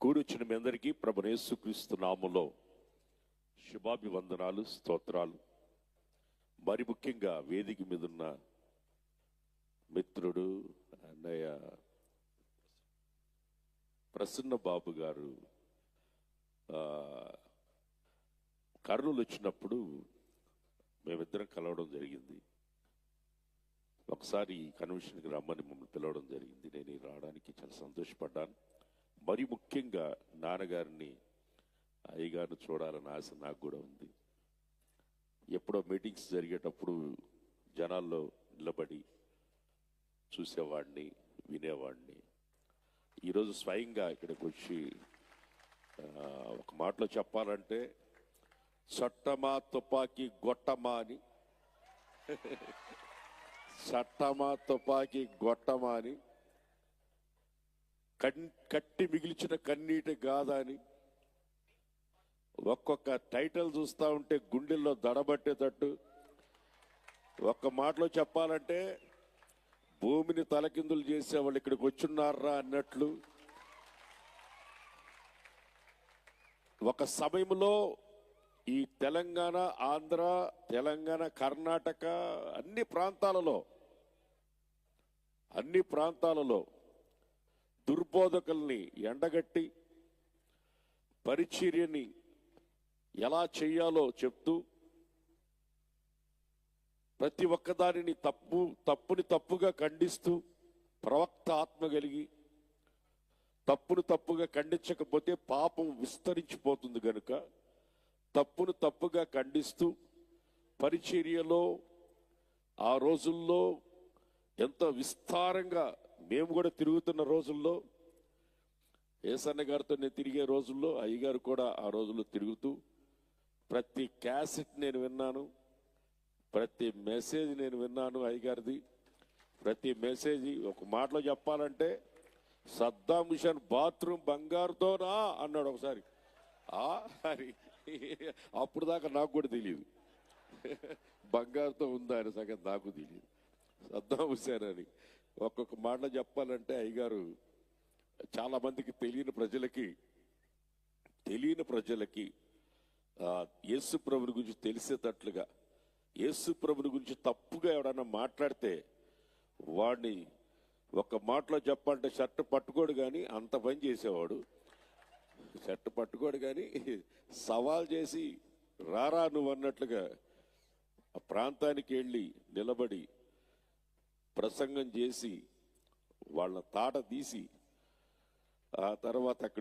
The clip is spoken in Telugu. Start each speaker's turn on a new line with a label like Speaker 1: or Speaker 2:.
Speaker 1: కూడొచ్చిన మీ అందరికీ ప్రభువైన యేసుక్రీస్తు నామములో శుభాభివందనాలు, స్తోత్రాలు. మరి ముఖ్యంగా వేదిక మీద ఉన్న మిత్రుడు అన్నయ్య ప్రసన్న బాబు గారు కర్నూలు వచ్చినప్పుడు మేమిద్దరం కలవడం జరిగింది. ఒకసారి కన్వెన్షన్కి రమ్మని మమ్మల్ని పిలవడం జరిగింది. నేను రావడానికి చాలా సంతోషపడ్డాను. మరి ముఖ్యంగా నాన్నగారిని, అయ్యగారిని చూడాలని ఆశ నాకు కూడా ఉంది. ఎప్పుడో మీటింగ్స్ జరిగేటప్పుడు జనాల్లో నిలబడి చూసేవాడిని, వినేవాడిని. ఈరోజు స్వయంగా ఇక్కడికి వచ్చి ఒక మాటలో చెప్పాలంటే చట్టమా తుపాకీ గొట్టమా అని చట్టమా తుపాకీ గొట్టమా అని కట్టి మిగిల్చిన కన్నీటి గాథ అని ఒక్కొక్క టైటిల్ చూస్తూ ఉంటే గుండెల్లో దడబట్టేటట్టు, ఒక్క మాటలో చెప్పాలంటే భూమిని తలకిందులు చేసేవాళ్ళు ఇక్కడికి వచ్చున్నారా అన్నట్లు ఒక సమయంలో ఈ తెలంగాణ, ఆంధ్ర, తెలంగాణ, కర్ణాటక అన్ని ప్రాంతాలలో దుర్బోధకుల్ని ఎండగట్టి పరిచర్యని ఎలా చేయాలో చెప్తూ ప్రతి ఒక్కదానిని తప్పుని తప్పుగా ఖండిస్తూ ప్రవక్త ఆత్మ కలిగి తప్పును తప్పుగా ఖండించకపోతే పాపం విస్తరించిపోతుంది కనుక తప్పును తప్పుగా ఖండిస్తూ పరిచర్యలో ఆ రోజుల్లో ఎంత విస్తారంగా మేము కూడా తిరుగుతున్న రోజుల్లో, ఏసన్న గారితో నేను తిరిగే రోజుల్లో అయ్యగారు కూడా ఆ రోజుల్లో తిరుగుతూ ప్రతి క్యాసెట్ నేను విన్నాను, ప్రతి మెసేజ్ నేను విన్నాను. అయ్యగారిది ప్రతి మెసేజ్ ఒక మాటలో చెప్పాలంటే సద్దాం హుసేన్ బాత్రూమ్ బంగారుతోనా అన్నాడు ఒకసారి. అది అప్పుడు దాకా నాకు కూడా తెలియదు బంగారుతో ఉందా అనే సంగతి నాకు తెలియదు. సద్దాం హుసేన్ అని ఒక్కొక్క మాటలో చెప్పాలంటే అయ్యగారు చాలా మందికి తెలియని ప్రజలకి యేసు ప్రభుని గురించి తెలిసేటట్లుగా, యేసు ప్రభుని గురించి తప్పుగా ఎవడన్నా మాట్లాడితే వాడిని ఒక మాటలో చెప్పాలంటే షర్ట్ పట్టుకోడు కానీ అంత పని చేసేవాడు. షర్ట్ పట్టుకోడు కానీ సవాల్ చేసి రారా నువ్వు అన్నట్లుగా ఆ ప్రాంతానికి వెళ్ళి నిలబడి ప్రసంగం చేసి వాళ్ళ తాట తీసి ఆ తర్వాత అక్కడ